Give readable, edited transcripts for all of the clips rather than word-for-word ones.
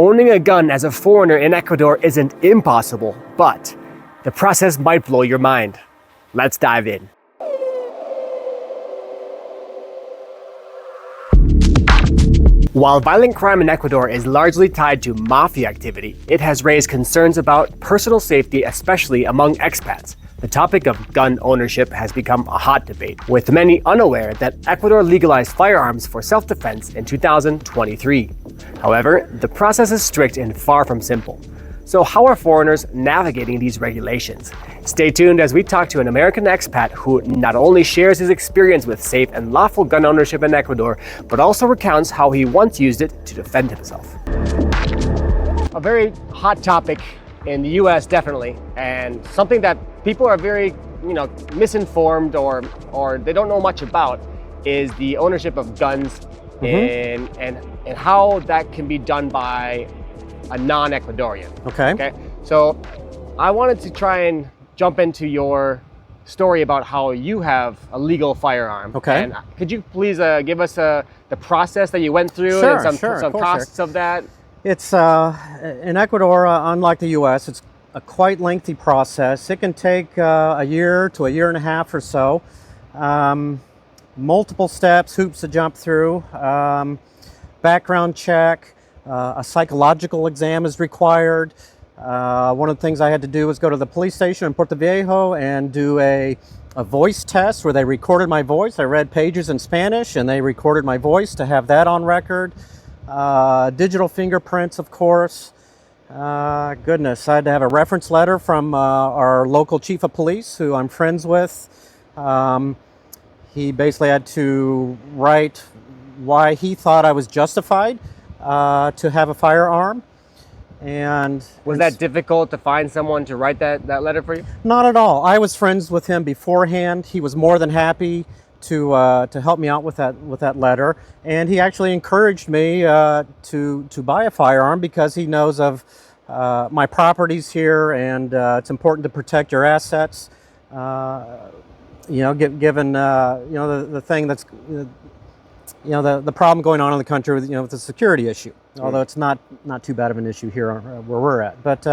Owning a gun as a foreigner in Ecuador isn't impossible, but the process might blow your mind. Let's dive in. While violent crime in Ecuador is largely tied to mafia activity, it has raised concerns about personal safety, especially among expats. The topic of gun ownership has become a hot debate, with many unaware that Ecuador legalized firearms for self-defense in 2023. However, the process is strict and far from simple. So how are foreigners navigating these regulations? Stay tuned as we talk to an American expat who not only shares his experience with safe and lawful gun ownership in Ecuador, but also recounts how he once used it to defend himself. A very hot topic in the US, definitely, and something that people are very, misinformed or they don't know much about is the ownership of guns and how that can be done by a non-Ecuadorian. Okay. So I wanted to try and jump into your story about how you have a legal firearm. Okay. And could you please give us the process that you went through and some costs of that? It's in Ecuador, unlike the U.S., it's a quite lengthy process. It can take a year to a year and a half or so. Multiple steps, hoops to jump through, background check, a psychological exam is required. One of the things I had to do was go to the police station in Portoviejo and do a voice test where they recorded my voice. I read pages in Spanish and they recorded my voice to have that on record. Digital fingerprints, of course. Goodness, I had to have a reference letter from our local chief of police, who I'm friends with. He basically had to write why he thought I was justified to have a firearm. And was that difficult to find someone to write that letter for you? Not at all. I was friends with him beforehand. He was more than happy to help me out with that letter, and he actually encouraged me to buy a firearm because he knows of my properties here, and it's important to protect your assets. Given the thing that's the problem going on in the country with the security issue. Although it's not too bad of an issue here where we're at. But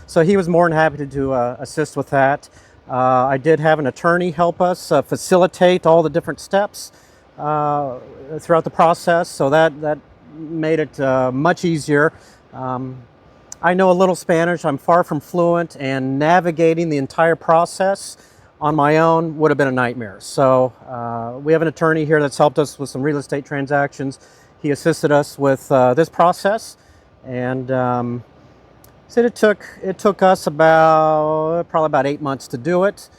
so he was more than happy to assist with that. I did have an attorney help us facilitate all the different steps throughout the process, so that made it much easier. I know a little Spanish. I'm far from fluent, and navigating the entire process on my own would have been a nightmare. So we have an attorney here that's helped us with some real estate transactions. He assisted us with this process, and said it took us probably about 8 months to do it,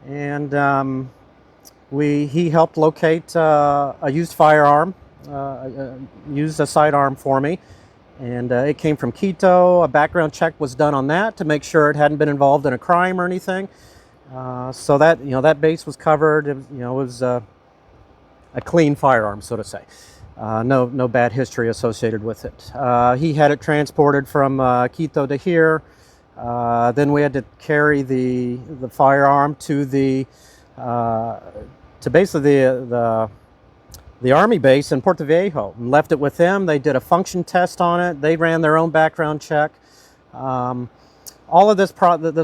and he helped locate a used firearm, used a sidearm for me, and it came from Quito. A background check was done on that to make sure it hadn't been involved in a crime or anything. So that that base was covered. It was a clean firearm, so to say. No bad history associated with it. He had it transported from Quito to here. Then we had to carry the firearm to basically the army base in Portoviejo, and left it with them. They did a function test on it. They ran their own background check. All of this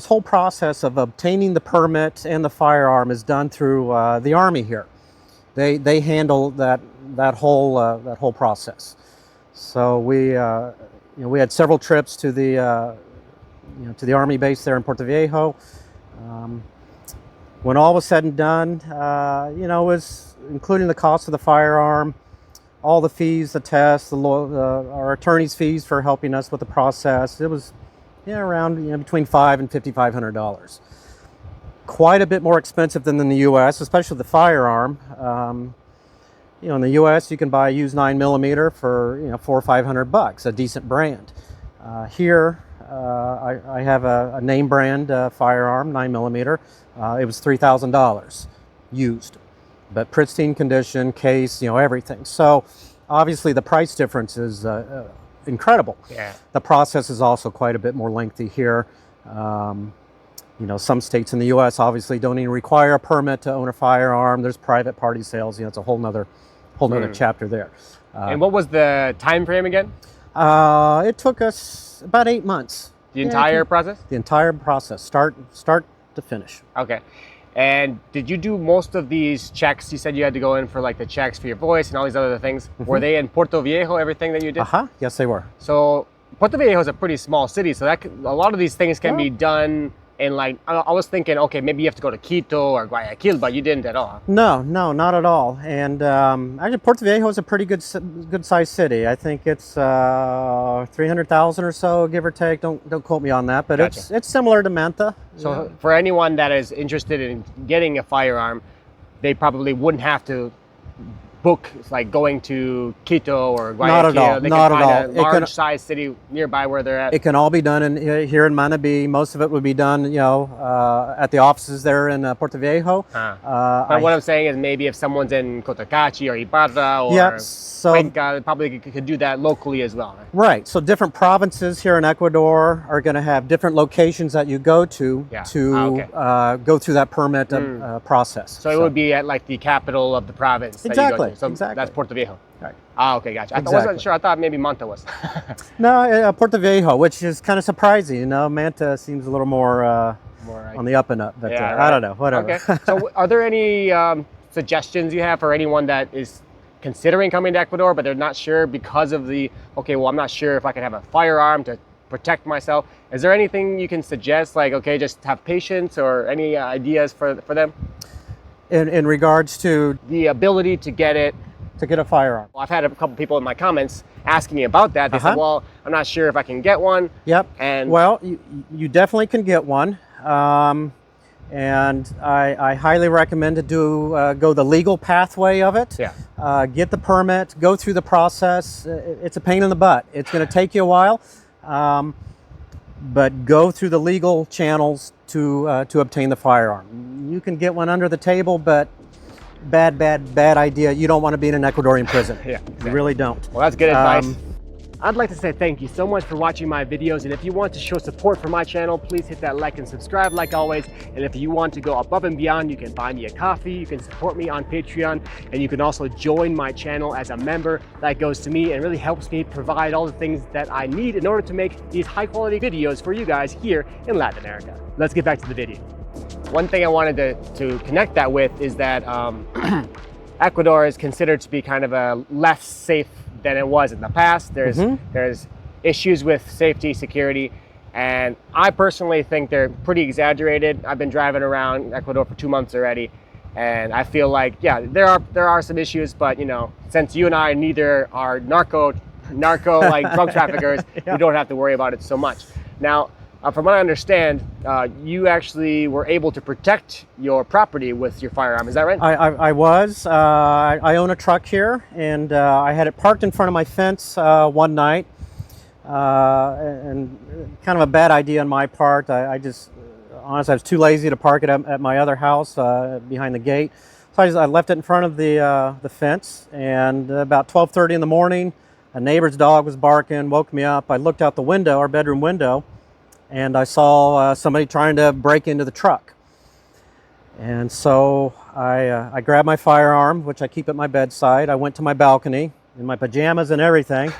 whole process of obtaining the permit and the firearm is done through the Army here. They handle that whole process. So we had several trips to the Army base there in Portoviejo. When all was said and done, it was including the cost of the firearm, all the fees, the tests, our attorney's fees for helping us with the process. It was around between $500 and $5,500. Quite a bit more expensive than in the U.S., especially the firearm. In the U.S. you can buy a used 9mm for $400 or $500, a decent brand. Here I have a name brand firearm, 9mm. It was $3,000 used, but pristine condition, case, everything. So obviously the price difference is incredible. Yeah. The process is also quite a bit more lengthy here. Some states in the U.S. obviously don't even require a permit to own a firearm. There's private party sales. It's a whole nother chapter there. And what was the time frame again? It took us about 8 months. The entire process? The entire process, start to finish. Okay. And did you do most of these checks? You said you had to go in for like the checks for your voice and all these other things. Were they in Portoviejo, everything that you did? Yes, they were. So Portoviejo is a pretty small city, so a lot of these things can be done in like, I was thinking, okay, maybe you have to go to Quito or Guayaquil, but you didn't at all. No, not at all. And actually, Portoviejo is a pretty good sized city. I think it's 300,000 or so, give or take. Don't quote me on that, but Gotcha. it's similar to Manta. So for anyone that is interested in getting a firearm, they probably wouldn't have to book like going to Quito or Guayaquil. Not at all. They Not can at find all. a large size city nearby where they're at. It can all be done here in Manabi. Most of it would be done, at the offices there in Portoviejo. But what I'm saying is maybe if someone's in Cotacachi or Ibarra or Cuenca, they probably could do that locally as well. Right. So different provinces here in Ecuador are going to have different locations that you go to go through that permit process. So it would be at like the capital of the province. Exactly. That you go to. So exactly. that's Portoviejo. Right. Okay, gotcha. I Exactly. wasn't sure. I thought maybe Manta was. No, Portoviejo, which is kind of surprising. Manta seems a little more on the up and up, but I don't know. Whatever. Okay. So are there any suggestions you have for anyone that is considering coming to Ecuador, but they're not sure because of I'm not sure if I can have a firearm to protect myself. Is there anything you can suggest, like, okay, just have patience, or any ideas for them? In regards to the ability to get a firearm. Well, I've had a couple people in my comments asking me about that. They said, well, I'm not sure if I can get one. Yep. And well, you definitely can get one. And I highly recommend to go the legal pathway of it. Yeah. Get the permit, go through the process. It's a pain in the butt. It's going to take you a while, but go through the legal channels to obtain the firearm. You can get one under the table, but bad idea. You don't want to be in an Ecuadorian prison. Yeah, exactly. You really don't. Well, that's good advice. I'd like to say thank you so much for watching my videos, and if you want to show support for my channel, please hit that like and subscribe like always. And if you want to go above and beyond, you can buy me a coffee, you can support me on Patreon, and you can also join my channel as a member. That goes to me and really helps me provide all the things that I need in order to make these high quality videos for you guys here in Latin America. Let's get back to the video. One thing I wanted to connect that with is that Ecuador is considered to be kind of a less safe than it was in the past. There's issues with safety, security, and I personally think they're pretty exaggerated. I've been driving around Ecuador for 2 months already, and I feel like, yeah, there are some issues, but since you and I neither are narco like drug traffickers, we don't have to worry about it so much. Now, from what I understand, you actually were able to protect your property with your firearm. Is that right? I was. I own a truck here, and I had it parked in front of my fence one night, and kind of a bad idea on my part. Honestly, I was too lazy to park it at my other house behind the gate. So I left it in front of the fence, and about 12:30 in the morning, a neighbor's dog was barking, woke me up. I looked out the window, our bedroom window, and I saw somebody trying to break into the truck. And so I grabbed my firearm, which I keep at my bedside. I went to my balcony in my pajamas and everything,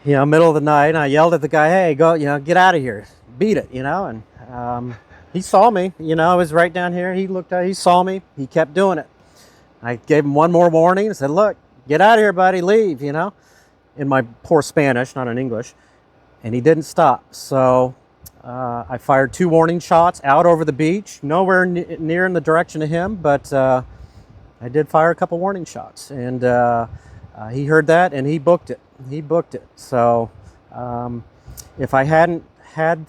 middle of the night, and I yelled at the guy, "Hey, go, get out of here, beat it," and he saw me. I was right down here. He looked out, he saw me, he kept doing it. I gave him one more warning and said, "Look, get out of here, buddy, leave," in my poor Spanish, not in English. And he didn't stop. So I fired 2 warning shots out over the beach, nowhere near in the direction of him, but I did fire a couple warning shots. And he heard that and he booked it. So if I hadn't had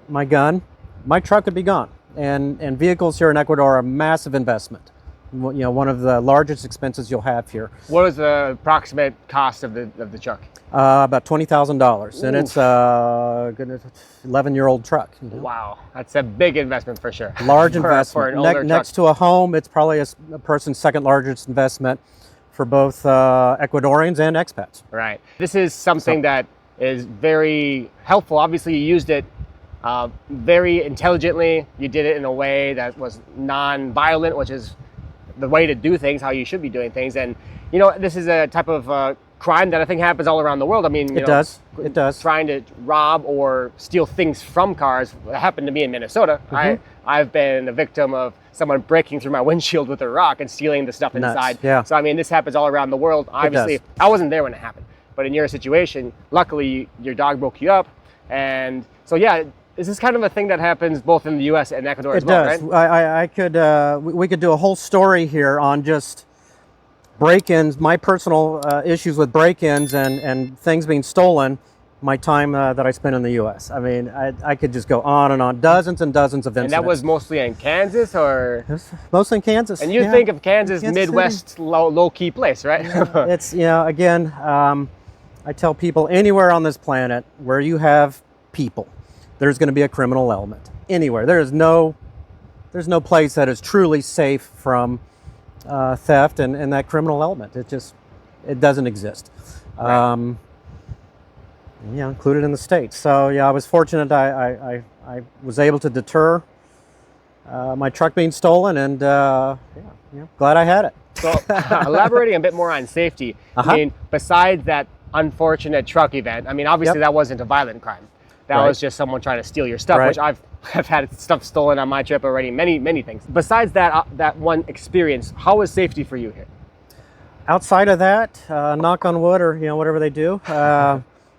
my gun, my truck would be gone. And vehicles here in Ecuador are a massive investment. One of the largest expenses you'll have here. What was the approximate cost of the truck? About $20,000, and it's a 11-year-old truck. Wow, that's a big investment for sure. Large investment. For next to a home, it's probably a person's second largest investment for both Ecuadorians and expats. Right. This is something that is very helpful. Obviously, you used it very intelligently. You did it in a way that was non-violent, which is the way to do things, how you should be doing things. And this is a type of crime that I think happens all around the world. I mean, It does. It does. Trying to rob or steal things from cars. It happened to me in Minnesota. I've been a victim of someone breaking through my windshield with a rock and stealing the stuff inside. Yeah. So I mean, this happens all around the world. Obviously, I wasn't there when it happened, but in your situation, luckily your dog broke you up, and so yeah. This is kind of a thing that happens both in the U.S. and Ecuador as well, right? right? I could, we could do a whole story here on just break-ins, my personal issues with break-ins and things being stolen, my time that I spent in the U.S. I mean, I could just go on and on, dozens and dozens of incidents. And that was mostly in Kansas, or? Mostly in Kansas. And you think of Kansas Midwest, low-key place, right? It's, again, I tell people anywhere on this planet where you have people, there's going to be a criminal element. Anywhere. There's no place that is truly safe from theft and that criminal element. It doesn't exist. Right. Included in the States. So yeah, I was fortunate. I was able to deter my truck being stolen, and glad I had it. So elaborating a bit more on safety. I mean, besides that unfortunate truck event, I mean, obviously that wasn't a violent crime. That was just someone trying to steal your stuff, which I've had stuff stolen on my trip already, many things. Besides that one experience, how was safety for you here? Outside of that, knock on wood, or whatever they do,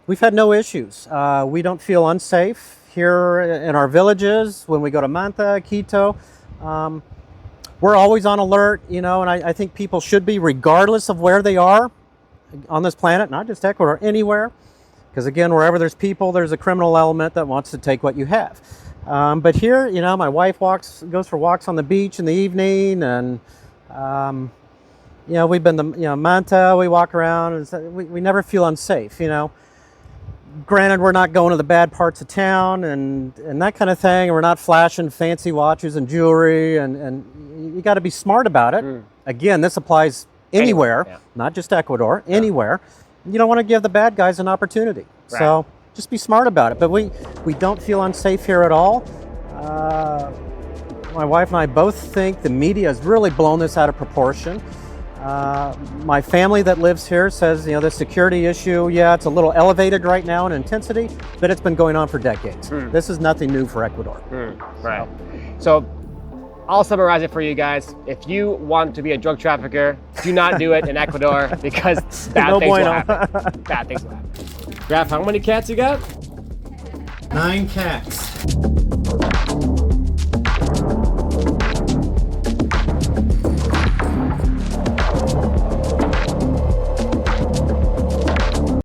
we've had no issues. We don't feel unsafe here in our villages when we go to Manta, Quito. We're always on alert, and I think people should be, regardless of where they are on this planet, not just Ecuador, anywhere. Because again, wherever there's people, there's a criminal element that wants to take what you have. But here, my wife goes for walks on the beach in the evening, and we've been to Manta. We walk around, and we never feel unsafe. Granted, we're not going to the bad parts of town and that kind of thing. We're not flashing fancy watches and jewelry, and you got to be smart about it. Again, this applies anywhere, not just Ecuador, anywhere. You don't want to give the bad guys an opportunity. Right. So just be smart about it. But we don't feel unsafe here at all. My wife and I both think the media has really blown this out of proportion. My family that lives here says, the security issue, it's a little elevated right now in intensity, but it's been going on for decades. This is nothing new for Ecuador. Right. So I'll summarize it for you guys. If you want to be a drug trafficker, do not do it in Ecuador, because bad things will happen. Bad things will happen. Graf, how many cats you got? 9 cats.